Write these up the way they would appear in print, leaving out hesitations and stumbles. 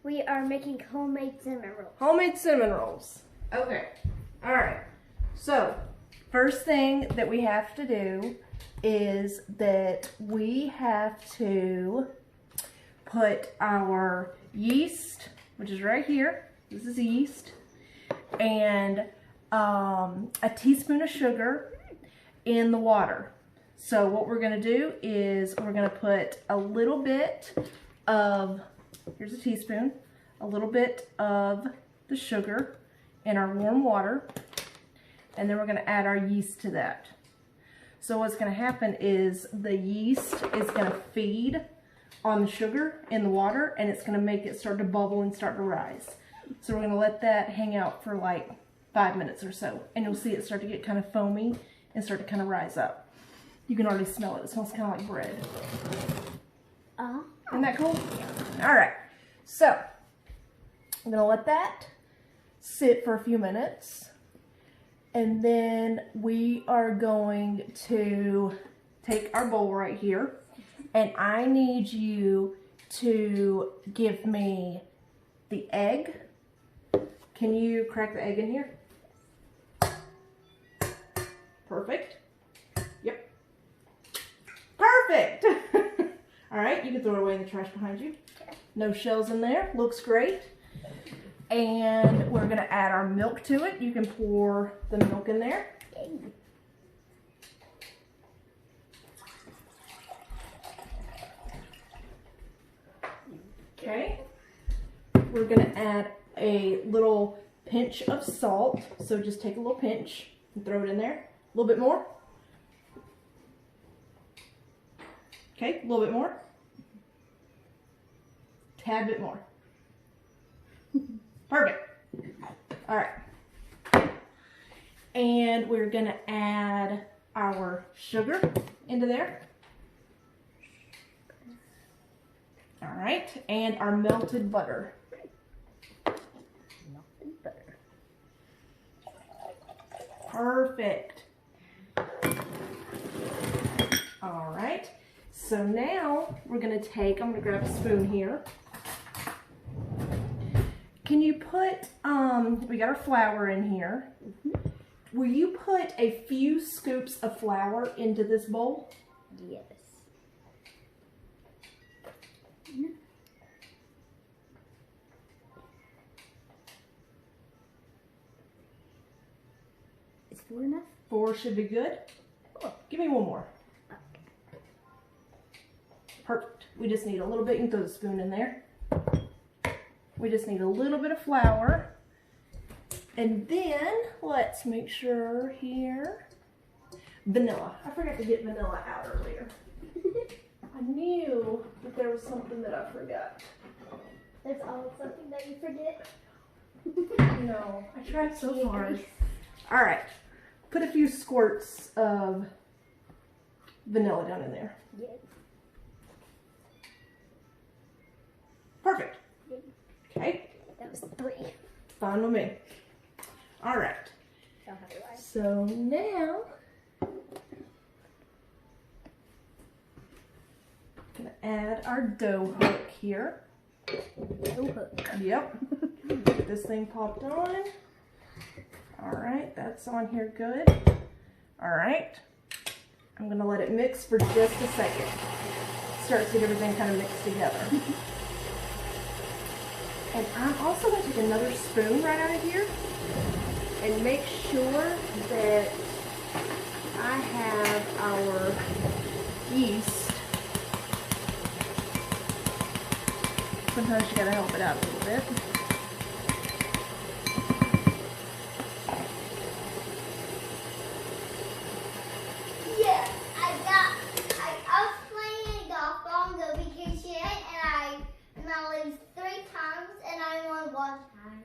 We are making homemade cinnamon rolls. Homemade cinnamon rolls. Okay. All right. So, first thing that we have to do is that we have to put our yeast, which is right here. This is yeast. And a teaspoon of sugar in the water. So what we're going to do is we're going to put a little bit of, here's a teaspoon, a little bit of the sugar in our warm water, and then we're going to add our yeast to that. So what's going to happen is the yeast is going to feed on the sugar in the water, and it's going to make it start to bubble and start to rise. So we're going to let that hang out for like 5 minutes or so, and you'll see it start to get kind of foamy and start to kind of rise up. You can already smell it. It smells kind of like bread. Isn't that cool? All right. So I'm going to let that sit for a few minutes. And then we are going to take our bowl right here. And I need you to give me the egg. Can you crack the egg in here? Perfect. Yep. Perfect. All right, you can throw it away in the trash behind you. No shells in there. Looks great. And we're going to add our milk to it. You can pour the milk in there. Okay. We're going to add a little pinch of salt. So just take a little pinch and throw it in there. A little bit more. Okay, a little bit more. Tad bit more. Perfect. All right. And we're going to add our sugar into there. All right. And our melted butter. Melted butter. Perfect. All right. So now we're going to take, I'm going to grab a spoon here. Can you put, we got our flour in here. Will you put a few scoops of flour into this bowl? Yes. Is 4 enough? 4 should be good. Oh, give me one more. Okay. Perfect. We just need a little bit. You can throw the spoon in there. We just need a little bit of flour. And then, let's make sure here. Vanilla. I forgot to get vanilla out earlier. I knew that there was something that I forgot. There's always something that you forget. No, I tried so hard. All right. Put a few squirts of vanilla down in there. Yes. Perfect. Okay. That was 3. Fine with me. All right. So now, I'm going to add our dough hook here. Dough hook. Yep. Get this thing popped on. All right, that's on here good. All right. I'm going to let it mix for just a second. Start to get everything kind of mixed together. And I'm also going to take another spoon right out of here and make sure that I have our yeast. Sometimes you got to help it out a little bit. Yeah, I was playing golf on the vacation and I lose 3 times and I won 1 time.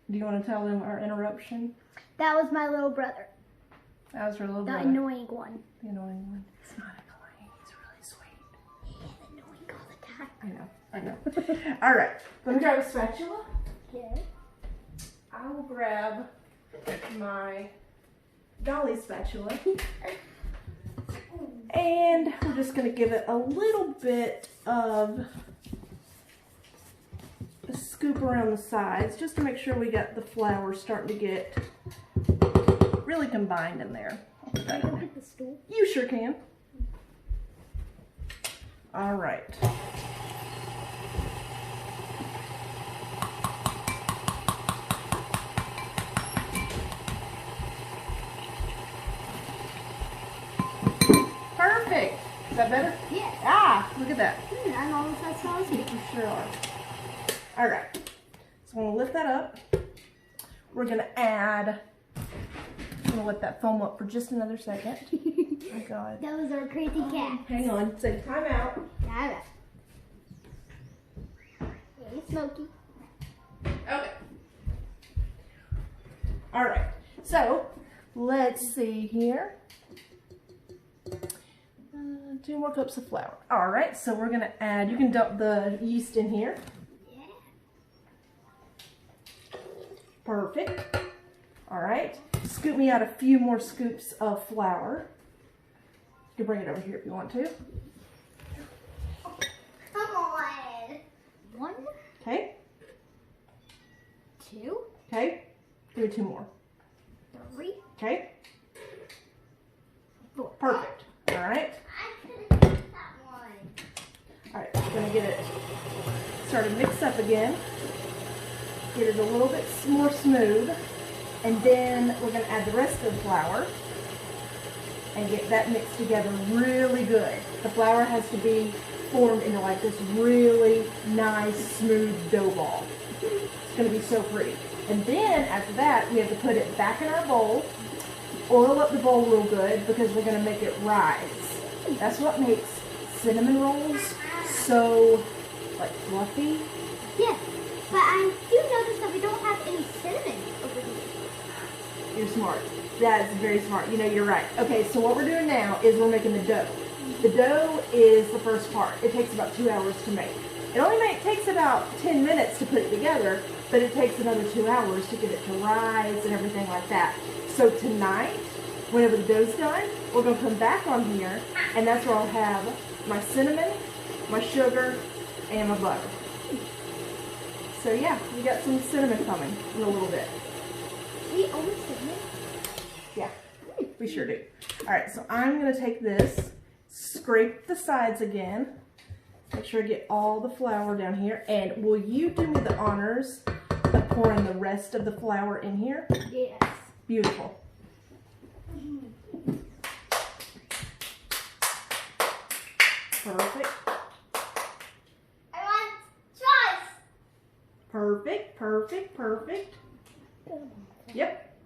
Do you want to tell them our interruption? That was my little brother. That was her little brother. The annoying one. The annoying one. It's not annoying. He's really sweet. He is annoying all the time. I know. All right. Let me grab a spatula. Okay. I will grab my dolly spatula. And we're just going to give it a little bit of a scoop around the sides just to make sure we got the flour starting to get really combined in there. I'll put that in there. You sure can. All right. Perfect. Is that better? Yeah. Ah, look at that. I'm almost as tall as you. You sure are. All right. So I'm gonna lift that up. We're gonna add. I'm gonna let that foam up for just another second. Oh my God. That was our crazy cat. Hang on. Say time out. Got it. Hey, Smokey. Okay. All right. So let's see here. 2 more cups of flour. All right. So we're gonna add. You can dump the yeast in here. Yeah. Perfect. All right. Scoop me out a few more scoops of flour. You can bring it over here if you want to. Come on. 1, Okay. 2, Okay. Give me 2 more. 3, Okay. 4. Perfect. All right. I could have used that one. All right. I'm gonna get it started mixed up again. Get it a little bit more smooth, and then we're gonna add the rest of the flour and get that mixed together really good. The flour has to be formed into like this really nice smooth dough ball. It's gonna be so pretty. And then after that, we have to put it back in our bowl, oil up the bowl real good because we're gonna make it rise. That's what makes cinnamon rolls so like fluffy. Yeah, but I do notice that we don't have any cinnamon over here. You're smart. That's very smart. You know, you're right. Okay, so what we're doing now is we're making the dough. The dough is the first part. It takes about 2 hours to make. It only takes about 10 minutes to put it together, but it takes another 2 hours to get it to rise and everything like that. So tonight, whenever the dough's done, we're going to come back on here, and that's where I'll have my cinnamon, my sugar, and my butter. So yeah, we got some cinnamon coming in a little bit. We always cinnamon? Yeah, we sure do. All right, so I'm going to take this, scrape the sides again, make sure I get all the flour down here, and will you do me the honors of pouring the rest of the flour in here? Yes. Beautiful. Perfect. I want choice. Perfect, perfect, perfect. Yep.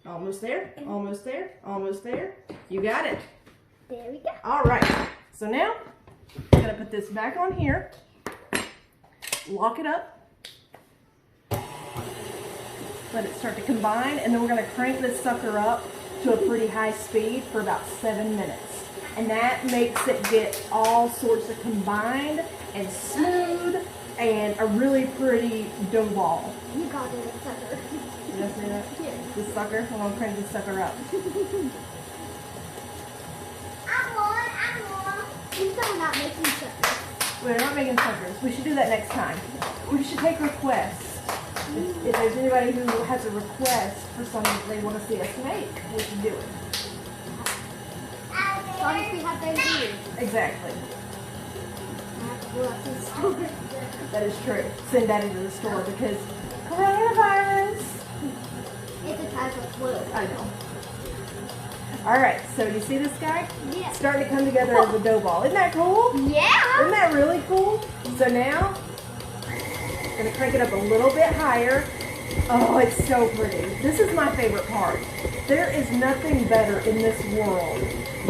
Almost there, almost there, almost there. You got it. There we go. All right. So now, I'm going to put this back on here. Lock it up. Let it start to combine, and then we're going to crank this sucker up to a pretty high speed for about 7 minutes. And that makes it get all sorts of combined and smooth and a really pretty dough ball. You got it, sucker. Did I say that? Yeah. This sucker? I'm going to crank this sucker up. I won. You are not making suckers. We're not making suckers. We should do that next time. We should take requests. If there's anybody who has a request for something that they want to see us make, we should do it. As long as we have those ears. Exactly. I have to go out to the store. That is true. Send that into the store because coronavirus. It's a type of flu. I know. All right, so you see this guy? Yeah. It's starting to come together as a dough ball. Isn't that cool? Yeah. Isn't that really cool? So now, I'm going to crank it up a little bit higher. Oh, it's so pretty. This is my favorite part. There is nothing better in this world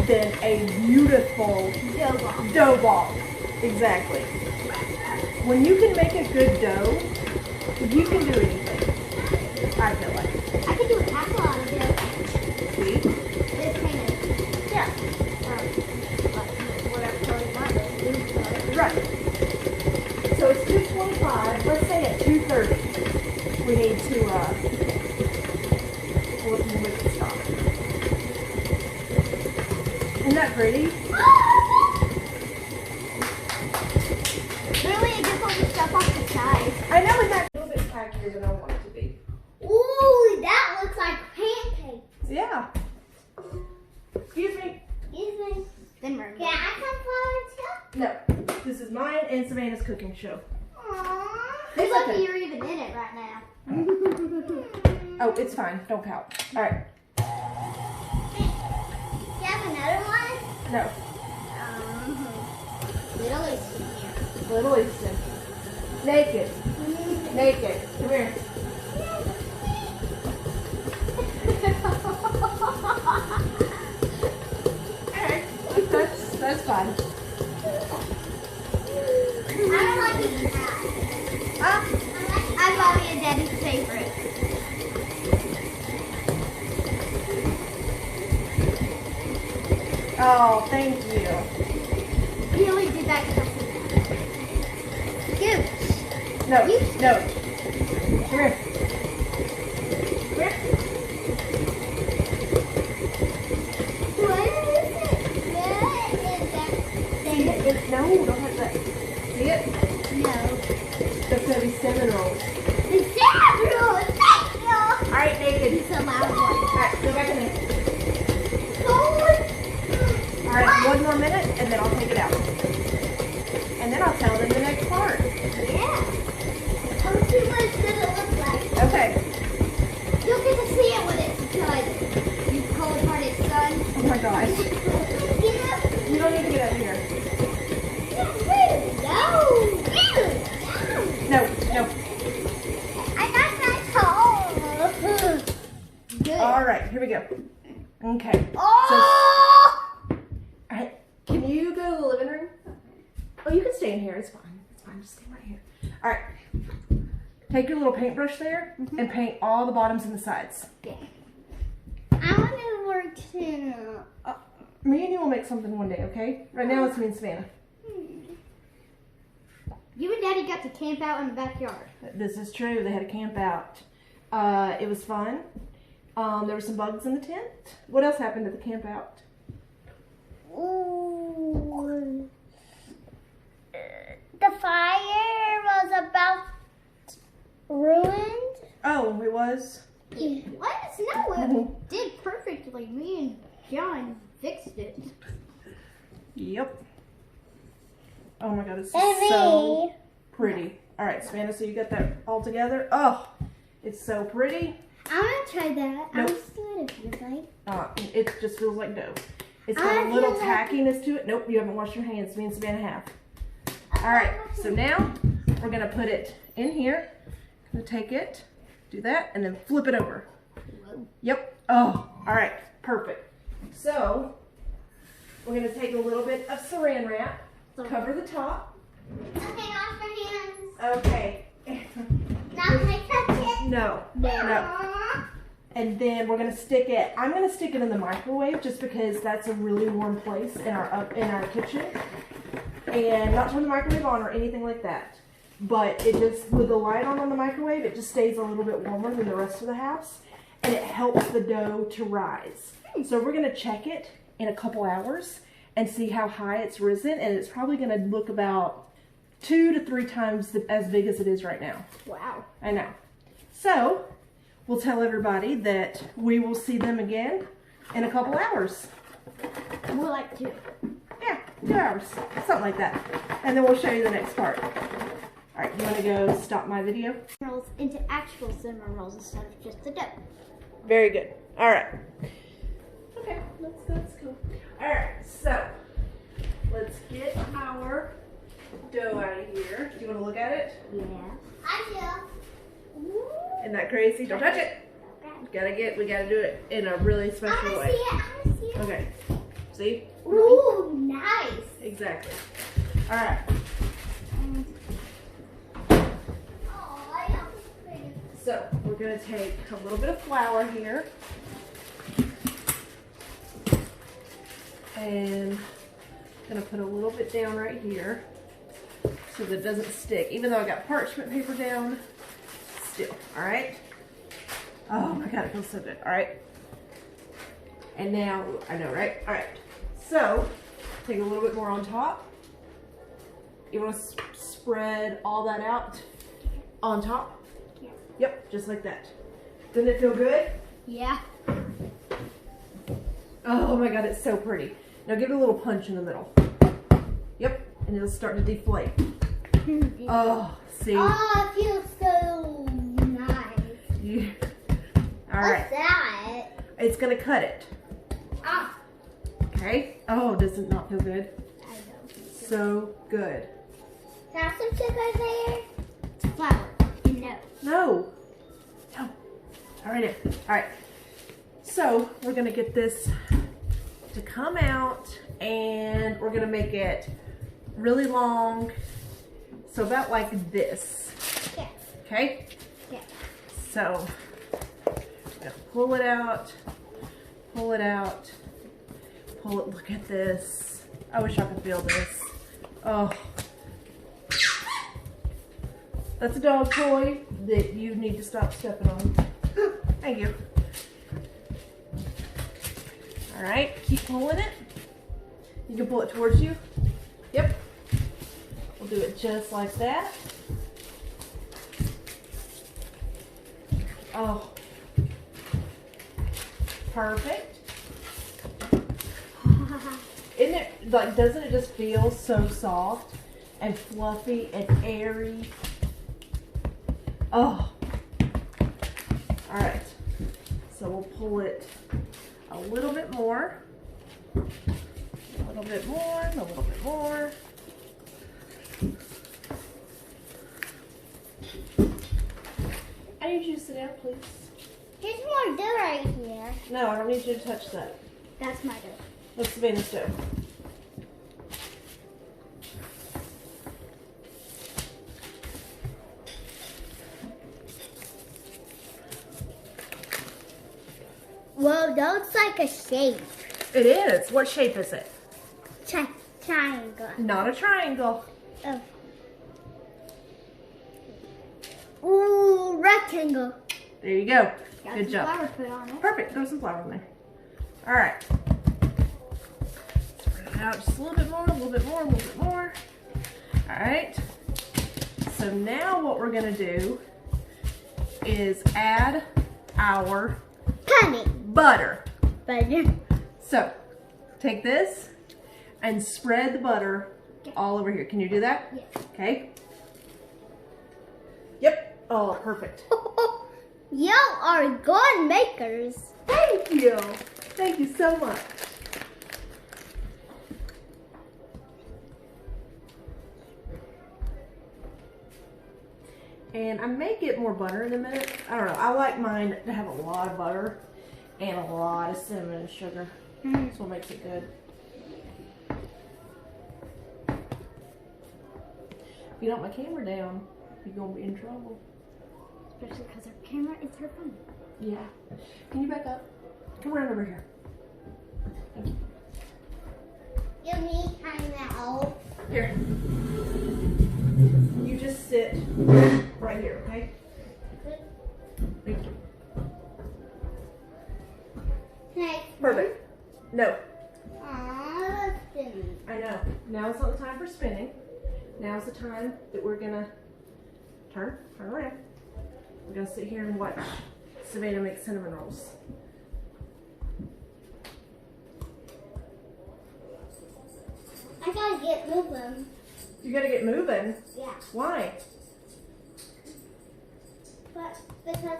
than a beautiful Dough ball. dough ball. Exactly. When you can make a good dough, you can do anything. I feel like. I could do a castle out of it. See? This kind of, Yeah. whatever color you want, but blue color. Right. So it's 225. Let's say at 230. We need to we'll make it stop. Isn't that pretty? Really, it gets all the stuff off the side. I know, isn't that cooking show. Aww. It's Lucky okay. you're even in it right now. Oh, it's fine. Don't pout. All right. Do you have another one? No. Little Easton here. Little Easton. Naked. Naked. Come here. Alright. That's fine. I don't like this hat. Huh? I'm Mommy and Daddy's favorite. Oh, thank you. He only did that because Gooch. No. You- No. Come here. What is it? No, don't touch that. See it? No. That's going to be cinnamon rolls. The Samuel! Thank you! Alright, naked. It's a loud one. Alright, go back in there. Forward. Alright, one more minute and then I'll take it out. And then I'll tell them the next part. Yeah. Let's see what it's gonna look like. Okay. You'll get to see it when it's done. You cold-hearted son. Oh my gosh. Get up. You don't need to get up here. No. No, no. I got that hole. Good. Alright, here we go. Okay. Oh! Alright, can you go to the living room? Oh, you can stay in here. It's fine. It's fine. Just stay right here. Alright. Take your little paintbrush there and paint all the bottoms and the sides. Okay. I want to work too. Me and you will make something one day, okay? Right now it's me and Savannah. You and Daddy got to camp out in the backyard. This is true. They had a camp out. It was fun. There were some bugs in the tent. What else happened at the camp out? Ooh. The fire was about ruined. Oh, it was? Let us know. It did perfectly. Me and John fixed it. Yep. Oh my god, it's Aimee. so pretty. Alright, Savannah, so you got that all together? Oh, it's so pretty. I'm gonna try that. I'm Nope. still if you'd like. It just feels like dough. It's I got a little feel like- tackiness to it. Nope, you haven't washed your hands. Me and Savannah have. Alright, so now we're going to put it in here. I'm going to take it, do that, and then flip it over. Whoa. Yep. Oh, alright, perfect. So, we're going to take a little bit of saran wrap, cover the top. Okay, off your hands. Okay. Now can I touch it? No, no. Aw. And then we're gonna stick it. I'm gonna stick it in the microwave just because that's a really warm place in our kitchen, and not turn the microwave on or anything like that. But it just, with the light on the microwave, it just stays a little bit warmer than the rest of the house, and it helps the dough to rise. So we're gonna check it in a couple hours and see how high it's risen, and it's probably gonna look about 2 to 3 times as big as it is right now. Wow. I know. So, we'll tell everybody that we will see them again in a couple hours. More like 2. Yeah, 2 hours. Something like that. And then we'll show you the next part. Alright, you want to go stop my video? Rolls into actual cinnamon rolls instead of just the dough. Very good. Alright. Okay, that's cool. Alright, so, let's get our dough out of here. Do you want to look at it? Yeah. I do. Isn't that crazy? Don't touch it! We gotta do it in a really special way. I want to see it. Okay. See? Ooh, nice. Exactly. Alright. Oh, I love this pretty. So, we're going to take a little bit of flour here. And I'm going to put a little bit down right here so that it doesn't stick. Even though I got parchment paper down, still. Alright? Oh my god, it feels so good. Alright. And now, I know, right? Alright. So, take a little bit more on top. You want to spread all that out on top? Yeah. Yep, just like that. Doesn't it feel good? Yeah. Oh my god, it's so pretty. Now give it a little punch in the middle. Yep, and it'll start to deflate. Oh, see? Oh, it feels so nice. You, all right. What's that? It's gonna cut it. Ah. Okay. Oh, does it not feel good? I know. So good. Have some sugar there? It's flour. No. No. No. All right. All right. So we're gonna get this to come out, and we're gonna make it really long. So about like this. Yeah. Okay. Yeah. So I'm gonna pull it out. Pull it out. Pull it. Look at this. I wish I could feel this. Oh. That's a dog toy that you need to stop stepping on. Thank you. All right, keep pulling it. You can pull it towards you. Yep. We'll do it just like that. Oh. Perfect. Isn't it, like, doesn't it just feel so soft and fluffy and airy? Oh. All right. So we'll pull it a little bit more. A little bit more, a little bit more. I need you to sit down, please. Here's more dough right here. No, I don't need you to touch that. That's my dough. Let's Savannah's dough. Whoa, that looks like a shape. It is. What shape is it? Triangle. Not a triangle. Oh. Ooh, rectangle. There you go. Got Good some job. flour put on it. Perfect. Throw some flour in there. All right. Spread it out just a little bit more, a little bit more, a little bit more. All right. So now what we're going to do is add our Honey. butter. Butter. So take this and spread the butter all over here. Can you do that? Yes. Okay. Yep. Oh, perfect. Y'all are good makers. Thank you. Thank you so much. And I may get more butter in a minute. I don't know. I like mine to have a lot of butter and a lot of cinnamon and sugar. That's what makes it good. If you don't my camera down, you're going to be in trouble. Especially because our camera is her phone. Yeah. Can you back up? Come around over here. Thank you. Give me time out. Here. You just sit right here, okay? Thank you. Can I? Perfect. No. Aw, spinning. I know. Now is not the time for spinning. Now's the time that we're gonna turn around. We're gonna sit here and watch Savannah make cinnamon rolls. I gotta get moving. You gotta get moving. Yeah. Why? But because I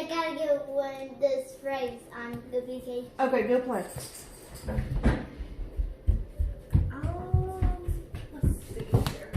gotta get one this phrase on the vacation. Okay, go play. Let's see here.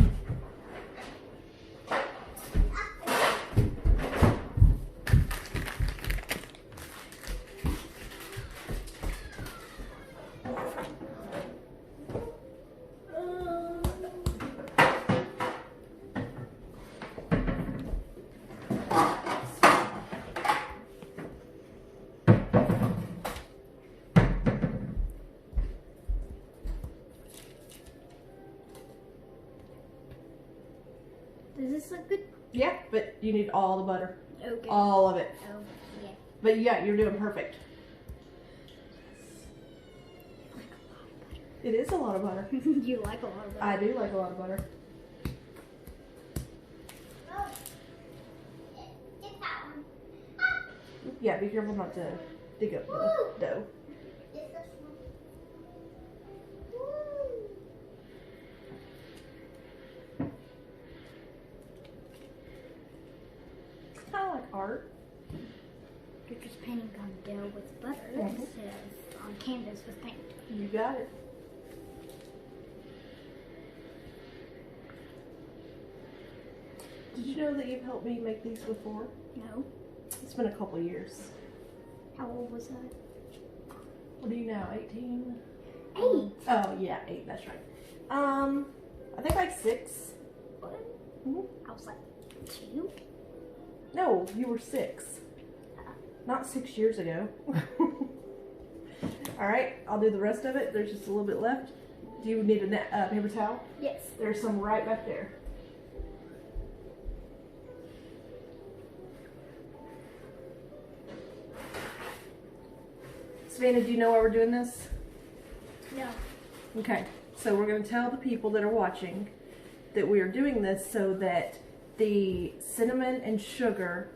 Does this look good? Yeah, but you need all the butter. Okay. All of it. Oh, yeah. But yeah, you're doing perfect. It is a lot of butter. You like a lot of I do like a lot of butter. Oh. It's that one. Yeah, be careful not to dig up the dough. It's this one. art? You're just painting on dough with butter Mhm. instead of on canvas with paint. You got it. Did you know that you've helped me make these before? No. It's been a couple years. How old was that? What are you now, 18? 8. Oh, yeah, 8, that's right. I think like 6. What? Mhm. I was like 2. No, you were 6. Not 6 years ago. Alright, I'll do the rest of it. There's just a little bit left. Do you need a paper towel? Yes. There's some right back there. Savannah, do you know why we're doing this? No. Okay, so we're going to tell the people that are watching that we are doing this so that the cinnamon and sugar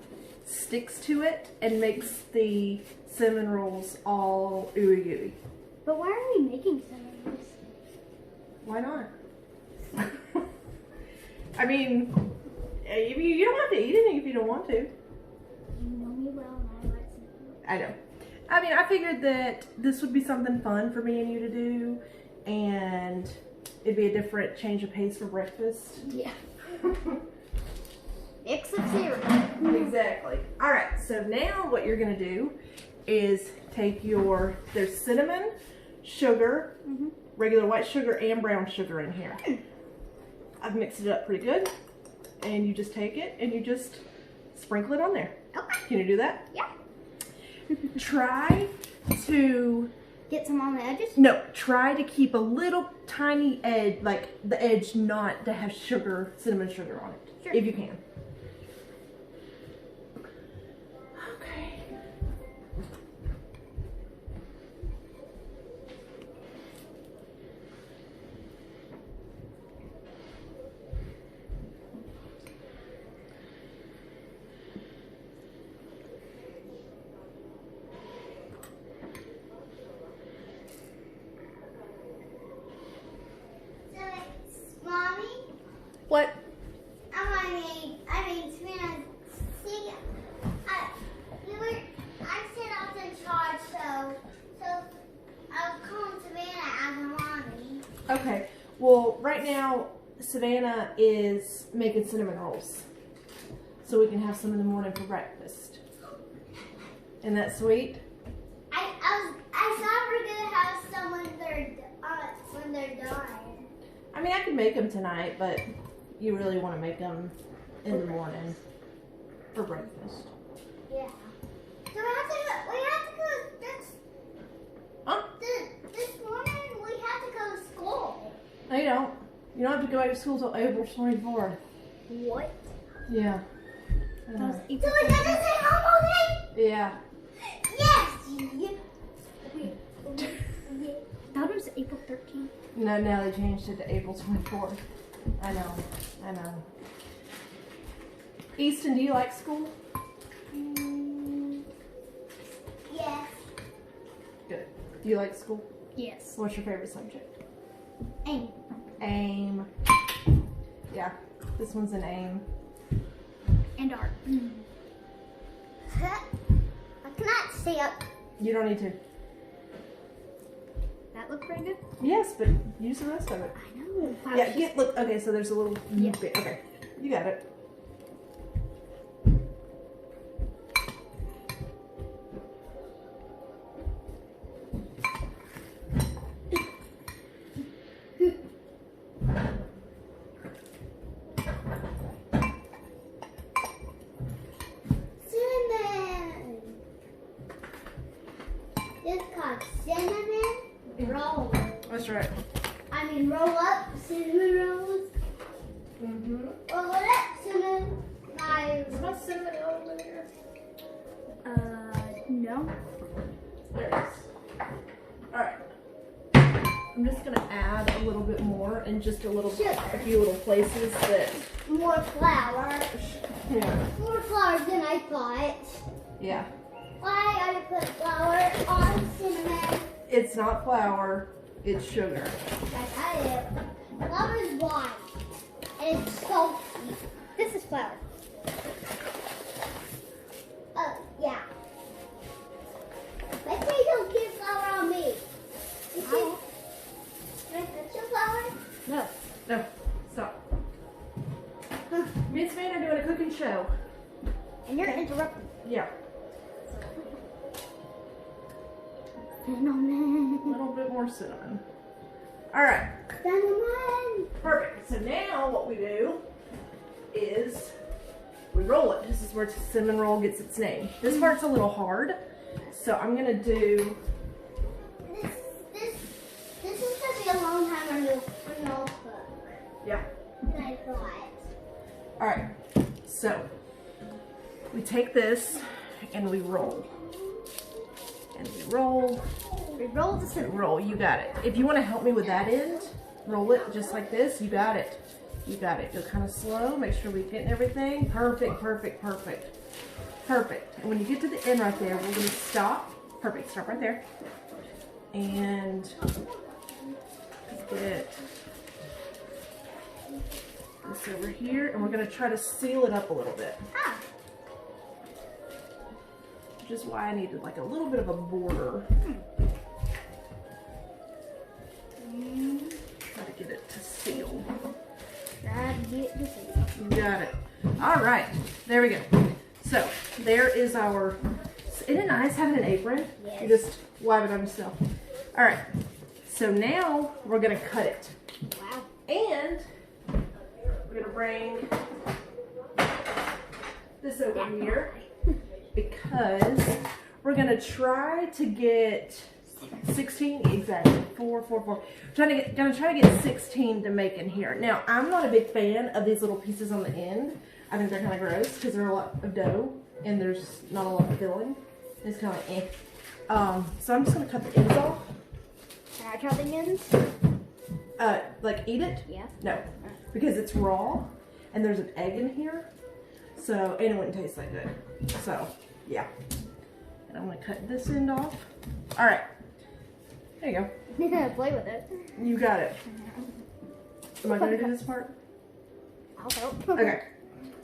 sticks to it and makes the cinnamon rolls all ooey gooey. But why are we making cinnamon rolls? Why not? I mean, you don't have to eat anything if you don't want to. You know me well and I like cinnamon rolls. I know. I mean, I figured that this would be something fun for me and you to do, and it'd be a different change of pace for breakfast. Yeah. Except cereal. Exactly. All right, so now what you're gonna do is take there's cinnamon, sugar, regular white sugar, and brown sugar in here. I've mixed it up pretty good, and you just take it and you just sprinkle it on there. Okay. Can you do that? Yeah. Try to Get some on the edges? try to keep a little tiny edge, like the edge not to have cinnamon sugar on it, Sure. if you can. Okay. So, Mommy, What? I mean, Savannah, see, I said I was in charge, so I was calling Savannah as a mommy. Okay. Well, right now Savannah is making cinnamon rolls, so we can have some in the morning for breakfast. Isn't that sweet? I thought we were gonna have some when they're done. I mean, I could make them tonight, but you really want to make them in the morning for breakfast. Yeah. So we have to go Huh? this morning. We have to go to school. No, you don't. You don't have to go back to school till April 24th. What? Yeah. That was So April we have to say home day. Yeah. Yes. That was April 13th. No, now they changed it to April 24th. I know. Easton, do you like school? Yes. Good. Do you like school? Yes. What's your favorite subject? Aimee. AIM. Yeah, this one's an AIM. And art. I cannot stay up. You don't need to. That looked pretty good. Yes, but use the rest of it. I know. Yeah, look, okay, so there's a little bit. Okay, you got it. Cinnamon. This called cinnamon roll. That's right. I mean, roll up cinnamon rolls. Mm-hmm. Or what up cinnamon knives. Is my cinnamon over there? No. There it is. Alright. I'm just gonna add a little bit more in just a few little places that, More flour. yeah. More flour than I thought. Yeah. Why I put flour on cinnamon? It's not flour, it's sugar. I got it. Flour is white. And it's salty. This is flour. And you're interrupting. Yeah. Cinnamon. A little bit more cinnamon. All right. Cinnamon. Perfect. So now what we do is we roll it. This is where cinnamon roll gets its name. This part's a little hard, so I'm gonna do. This is gonna be a long time on your notebook. Yeah. And I thought. All right. So we take this and we roll, and we roll. We roll the And cinnamon. roll. You got it. If you want to help me with that end, roll it just like this. You got it. You got it. Go kind of slow. Make sure we get everything. Perfect, perfect, perfect. Perfect. And when you get to the end right there, we're going to stop. Perfect. Stop right there. And get this over here. And we're going to try to seal it up a little bit. Ah. Which is why I needed like a little bit of a border. Try to get it to seal. Try to get the cinnamon. You got it. All right, there we go. So there is our. Isn't it nice having an apron? Yes. You just wipe it on yourself. All right. So now we're gonna cut it, Wow. and we're gonna bring this over here because we're gonna try to get 16 exactly. 4. Gonna try to get 16 to make in here. Now I'm not a big fan of these little pieces on the end. I think they're kind of gross because they're a lot of dough and there's not a lot of filling. It's kind of like eh. So I'm just gonna cut the ends off. Can I try the ends? Like eat it? Yeah. No, because it's raw and there's an egg in here. So and it wouldn't taste that good. So yeah. And I'm gonna cut this end off. All right. There you go. Play with it. You got it. Am I gonna do this part? I'll help. Okay.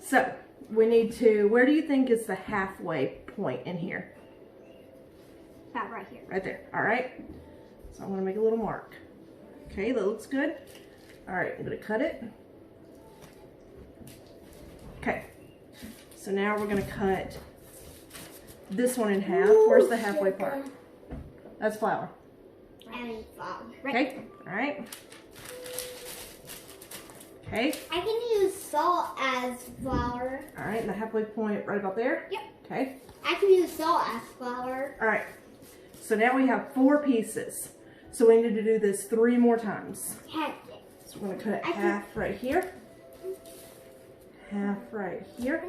So we need to. Where do you think is the halfway point in here? About right here. Right there. All right. So I'm gonna make a little mark. Okay, that looks good. All right, I'm gonna cut it. Okay. So now we're gonna cut this one in half. Where's the halfway part? That's flour. And flour. Okay. All right. Okay. I can use salt as flour. All right. And the halfway point right about there. Yep. Okay. I can use salt as flour. All right. So now we have 4 pieces. So we need to do this 3 more times. Heck. So we're gonna cut it half right here. Half right here.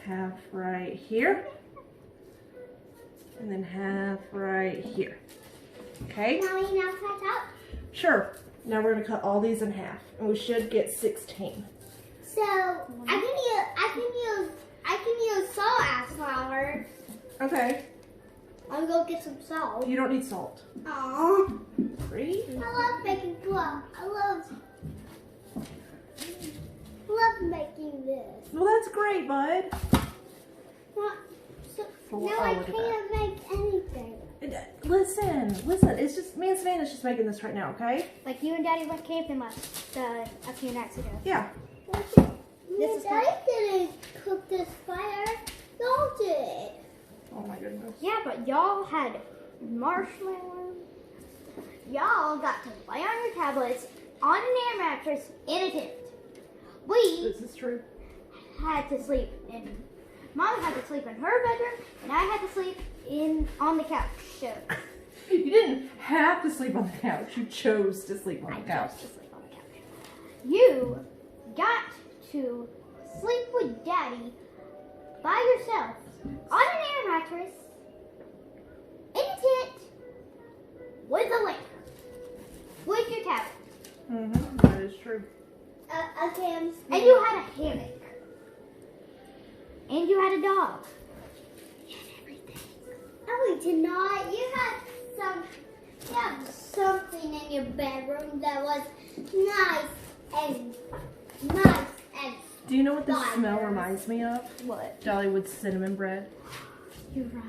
Half right here. And then half right here. Okay? Now we now cut up. Sure. Now we're gonna cut all these in half, and we should get 16. So I can use salt as flour. Okay. I'll go get some salt. You don't need salt. Aww. 3. I love making flour. I love making this. Well, that's great, bud. Not, so, 4. now Oh, I look at can't make anything. Listen. It's just me and Savannah's just making this right now, okay? Like you and Daddy went camping a few nights ago. Yeah. This is Daddy didn't cook this fire. Y'all did. Oh my goodness. Yeah, but y'all had marshmallows. Y'all got to lay on your tablets on an air mattress in a tent. We This is true. had to sleep in. Mom had to sleep in her bedroom, and I had to sleep on the couch. So You didn't have to sleep on the couch. You chose to sleep on I the couch. chose to sleep on the couch. You got to sleep with Daddy by yourself on an air mattress in a tent with a lamp with your tablet. Mm-hmm. That is true. Okay, And you had a hammock. And you had a dog. Oh, we did not. You had something in your bedroom that was nice. Do you know what this Fire. smell reminds me of? What? Dollywood cinnamon bread. You're right.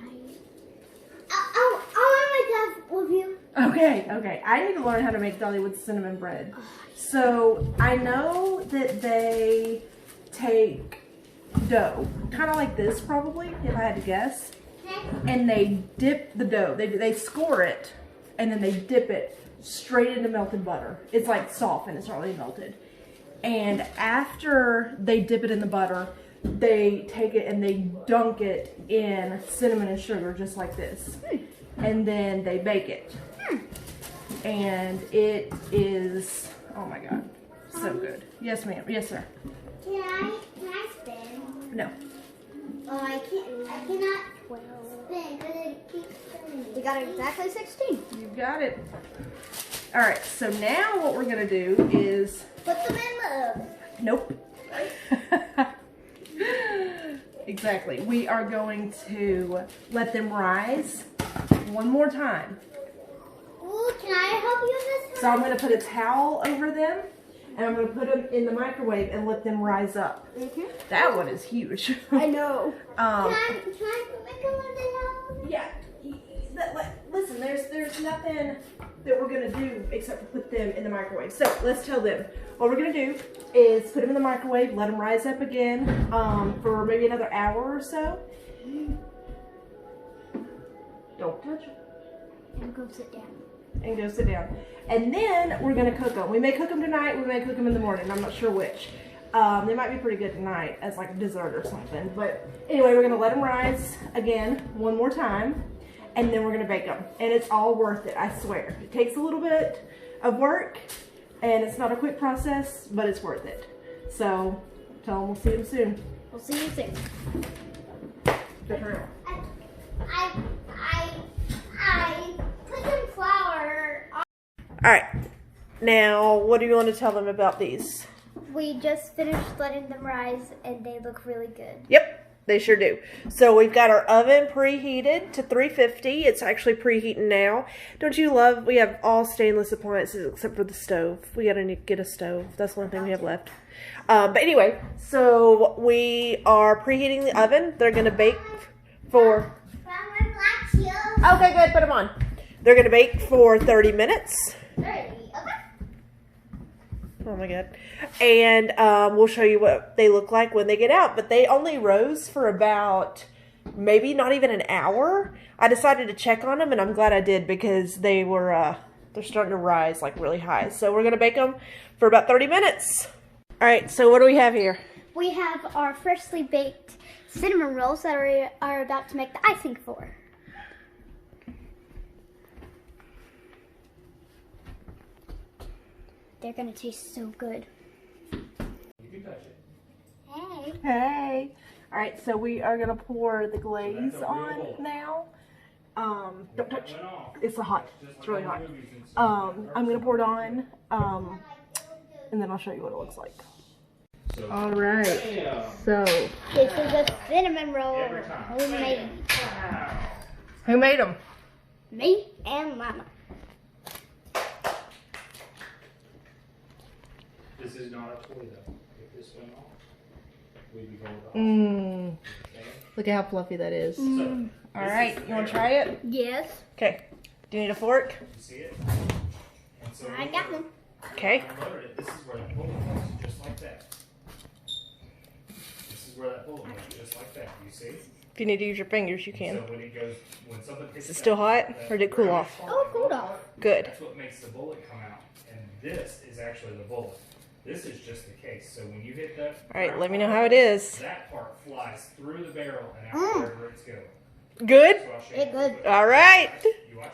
I want to make that with you. Okay. I need to learn how to make Dollywood cinnamon bread. So I know that they take dough, kind of like this probably, if I had to guess. And they dip the dough. They score it, and then they dip it straight into melted butter. It's like soft and it's not really melted. And after they dip it in the butter, they take it and they dunk it in cinnamon and sugar just like this. And then they bake it. And it is, oh my God, so good. Yes, ma'am. Yes, sir. Can I spin? No. Oh, I cannot spin because it keeps spinning. We got exactly 16. You got it. All right, so now what we're gonna do is, Put them in the oven. nope. Exactly. We are going to let them rise one more time. Ooh, can I help you with this So one? I'm going to put a towel over them, and I'm going to put them in the microwave and let them rise up. That one is huge. I know. Can I make a little Yeah. Listen, there's nothing that we're going to do except for put them in the microwave. So let's tell them. What we're going to do is put them in the microwave, let them rise up again for maybe another hour or so. Don't touch them. And go sit down. And go sit down. And then we're going to cook them. We may cook them tonight, we may cook them in the morning. I'm not sure which. They might be pretty good tonight as like a dessert or something. But anyway, we're going to let them rise again one more time. And then we're going to bake them. And it's all worth it, I swear. It takes a little bit of work. And it's not a quick process, but it's worth it. So, tell them we'll see them soon. We'll see you soon. Good for now. I put some flour on. Alright. Now, what do you want to tell them about these? We just finished letting them rise, and they look really good. Yep. They sure do. So we've got our oven preheated to 350. It's actually preheating now. Don't you love, we have all stainless appliances except for the stove. We gotta get a stove. That's the only thing we have left. But anyway, so we are preheating the oven. They're gonna bake for... Flour, black shield. Okay, good, put them on. They're gonna bake for 30 minutes. 30. Okay. Oh my God. And we'll show you what they look like when they get out. But they only rose for about maybe not even an hour. I decided to check on them, and I'm glad I did because they were they're starting to rise like really high. So we're gonna bake them for about 30 minutes. All right, so what do we have here? We have our freshly baked cinnamon rolls that we are about to make the icing for. They're gonna taste so good. You can touch it. Hey. Hey. All right, so we are gonna pour the glaze on now. Don't touch. It's hot. It's really hot. I'm gonna pour it on, and then I'll show you what it looks like. All right. So, This is a cinnamon roll. Every time. Homemade. who made them? Me and Mama. This is not a toy though. If this went off, we'd be going to the hospital. Okay? Look at how fluffy that is. So, All right, you want to try it? Yes. Okay. Do you need a fork? you see it? And so I got one. Okay. when I loaded it, this is where that bullet was, just like that. This is where that bullet was, just like that. You see? If you need to use your fingers, you can. So when it goes, when something hits Is it still hot, or did it cool off? Oh, it cooled off. Good. That's what makes the bullet come out. And this is actually the bullet. This is just the case. So when you hit that, All right, let me know how it is. that part flies through the barrel and out wherever it's going. Good? So I'll show you. It good. All right. You watch.